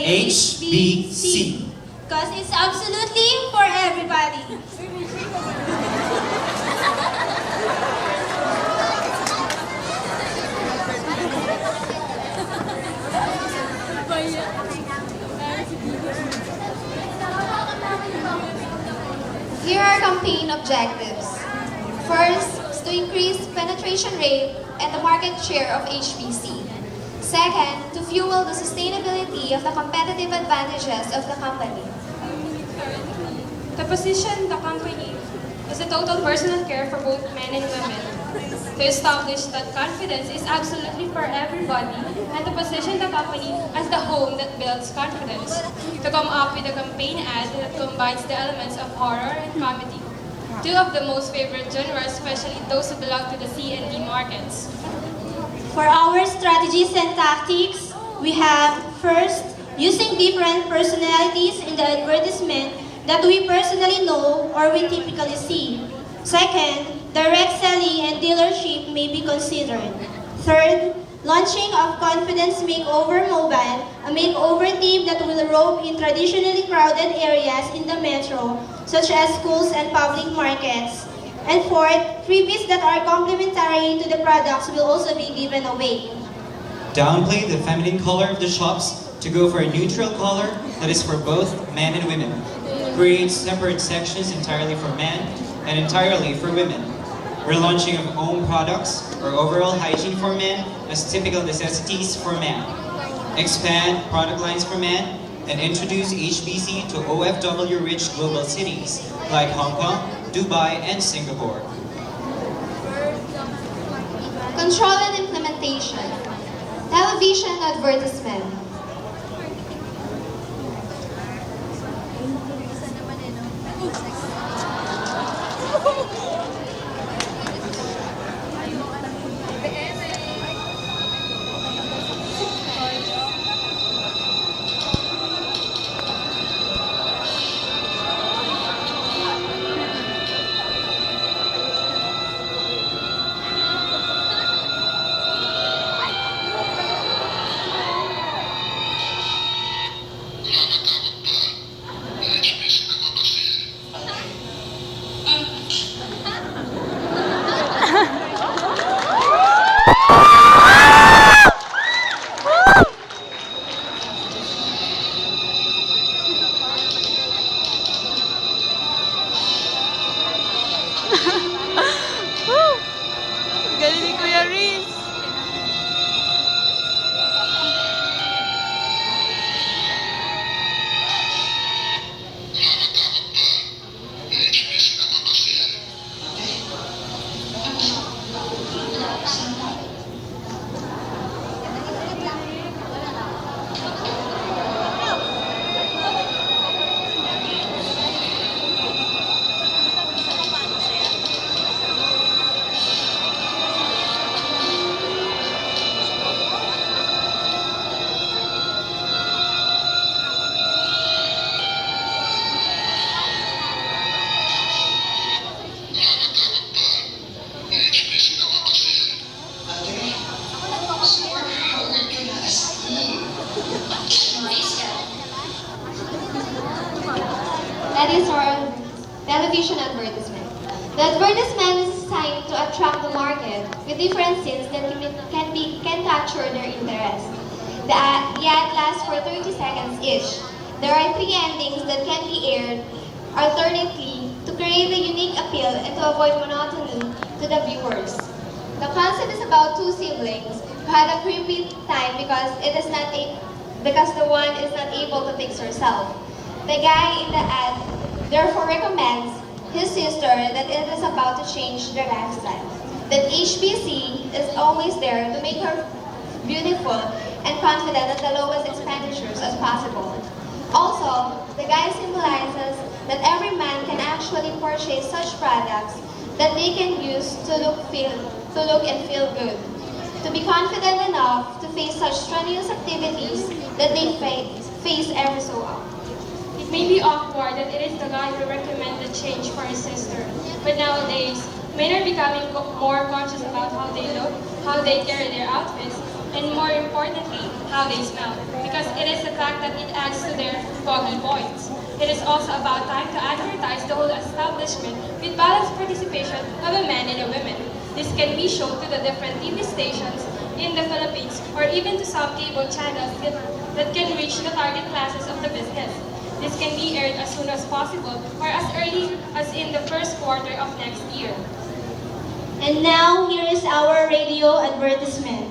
HBC. Because it's absolutely for everybody. Here are campaign objectives. First is to increase penetration rate and the market share of HPC. Second, to fuel the sustainability of the competitive advantages of the company. To position the company as a total personal care for both men and women. To establish that confidence is absolutely for everybody, and to position the company as the home that builds confidence. To come up with a campaign ad that combines the elements of horror and comedy. Two of the most favorite genres, especially those who belong to the C and D markets. For our strategies and tactics, we have first, using different personalities in the advertisement that we personally know or we typically see. Second, direct selling and dealership may be considered. Third, launching of Confidence Makeover Mobile, a makeover team that will roam in traditionally crowded areas in the metro, such as schools and public markets. And fourth, freebies that are complementary to the products will also be given away. Downplay the feminine color of the shops to go for a neutral color that is for both men and women. Create separate sections entirely for men and entirely for women. Relaunching of own products or overall hygiene for men as typical necessities for men. Expand product lines for men and introduce HBC to OFW-rich global cities like Hong Kong, Dubai, and Singapore. Control and implementation. Television advertisement. Galing ni Kuya Riz. That is our television advertisement. The advertisement is designed to attract the market with different scenes that can capture their interest. The ad lasts for 30 seconds each. There are 3 endings that can be aired alternately to create a unique appeal and to avoid monotony to the viewers. The concept is about 2 siblings who had a creepy time because the one is not able to fix herself. The guy in the ad therefore recommends his sister that it is about to change their lifestyle. That HBC is always there to make her beautiful and confident at the lowest expenditures as possible. Also, the guy symbolizes that every man can actually purchase such products that they can use to look and feel good. To be confident enough to face such strenuous activities that they face every so often. It may be awkward that it is the guy who recommended change for his sister, but nowadays, men are becoming more conscious about how they look, how they carry their outfits, and more importantly, how they smell. Because it is a fact that it adds to their foggy points. It is also about time to advertise the whole establishment with balanced participation of a man and a woman. This can be shown to the different TV stations in the Philippines or even to some cable channels that can reach the target classes of the business. This can be aired as soon as possible or as early as in the first quarter of next year. And now, here is our radio advertisement.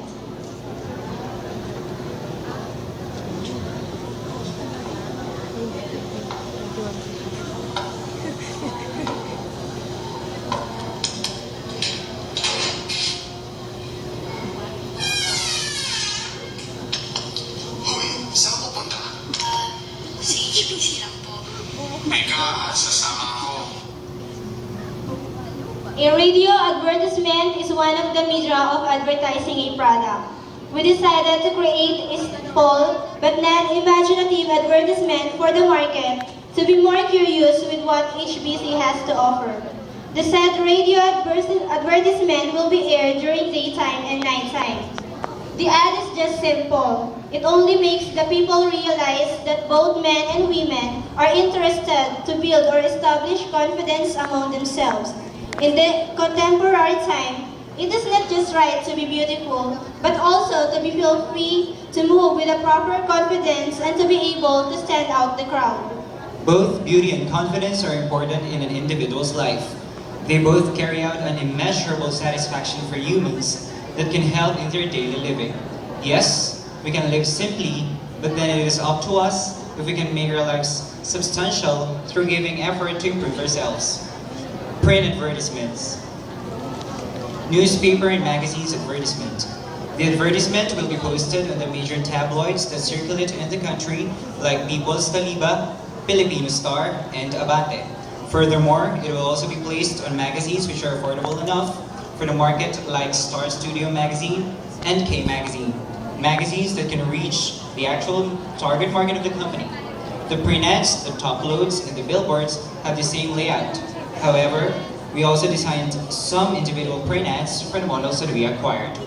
Hoy, saan ka pupunta? Sa HPC lang po. Ika, sasama ako. A radio advertisement is one of the media of advertising a product. We decided to create a simple but non-imaginative advertisement for the market to be more curious with what HBC has to offer. The said radio advertisement will be aired during daytime and nighttime. The ad is just simple. It only makes the people realize that both men and women are interested to build or establish confidence among themselves. In the contemporary time, it is not just right to be beautiful, but also to be feel free to move with a proper confidence and to be able to stand out the crowd. Both beauty and confidence are important in an individual's life. They both carry out an immeasurable satisfaction for humans that can help in their daily living. Yes, we can live simply, but then it is up to us if we can make our lives substantial through giving effort to improve ourselves. Print advertisements. Newspaper and magazines advertisement. The advertisement will be posted on the major tabloids that circulate in the country like People's Taliba, Filipino Star, and Abante. Furthermore, it will also be placed on magazines which are affordable enough for the market like Star Studio Magazine and K Magazine. Magazines that can reach the actual target market of the company. The print ads, the top loads, and the billboards have the same layout. However, we also designed some individual print ads for the models that we acquired.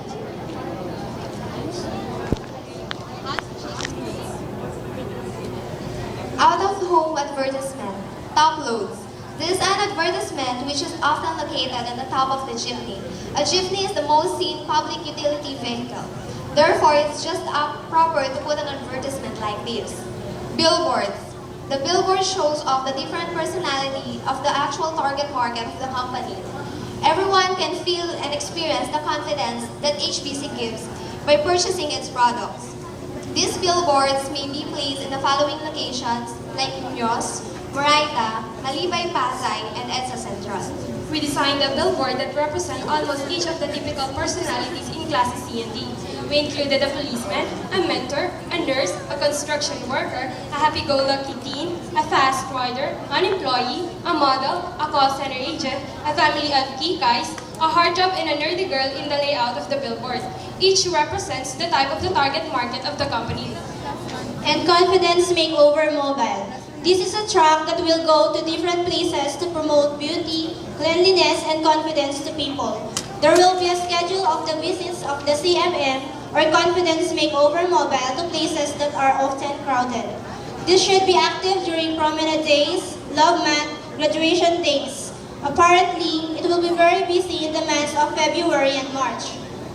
Out-of-home advertisement. Top loads. This is an advertisement which is often located on the top of the jeepney. A jeepney is the most seen public utility vehicle. Therefore, it's just proper to put an advertisement like this. Billboards. The billboard shows off the different personality of the actual target market of the company. Everyone can feel and experience the confidence that HBC gives by purchasing its products. These billboards may be placed in the following locations like Muñoz, Moraita, Malibay Pasay, and EDSA Central. We designed a billboard that represents almost each of the typical personalities in classes C and D. We included a policeman, a mentor, a nurse, a construction worker, a happy-go-lucky teen, a fast rider, an employee, a model, a call center agent, a family of kikays, a heartthrob, and a nerdy girl in the layout of the billboard. Each represents the type of the target market of the company. And Confidence Makeover Mobile. This is a truck that will go to different places to promote beauty, cleanliness, and confidence to people. There will be a schedule of the visits of the CMM or Confidence Makeover Mobile to places that are often crowded. This should be active during promenade days, love month, graduation days. Apparently, it will be very busy in the months of February and March.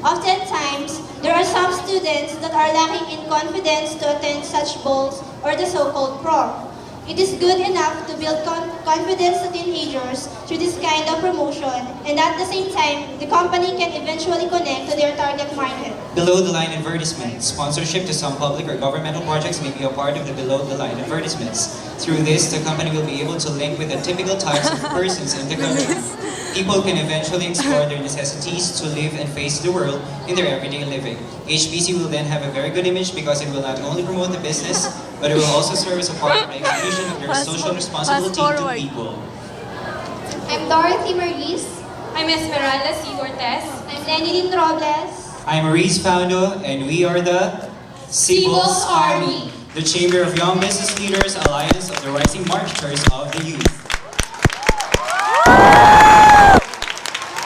Oftentimes, there are some students that are lacking in confidence to attend such balls or the so-called prom. It is good enough to build confidence to teenagers through this kind of promotion, and at the same time, the company can eventually connect to their target market. Below-the-line advertisement. Sponsorship to some public or governmental projects may be a part of the below-the-line advertisements. Through this, the company will be able to link with the typical types of persons in the country. People can eventually explore their necessities to live and face the world in their everyday living. HBC will then have a very good image because it will not only promote the business, but it will also serve as a part of the execution of their social responsibility to people. I'm Dorothy Maris. I'm Esmeralda C. Cortez. I'm Lenilyn Robles. I'm Maurice Pauno, and we are the Sibos Army, the Chamber of Young Business Leaders Alliance of the Rising Marketers of the Youth.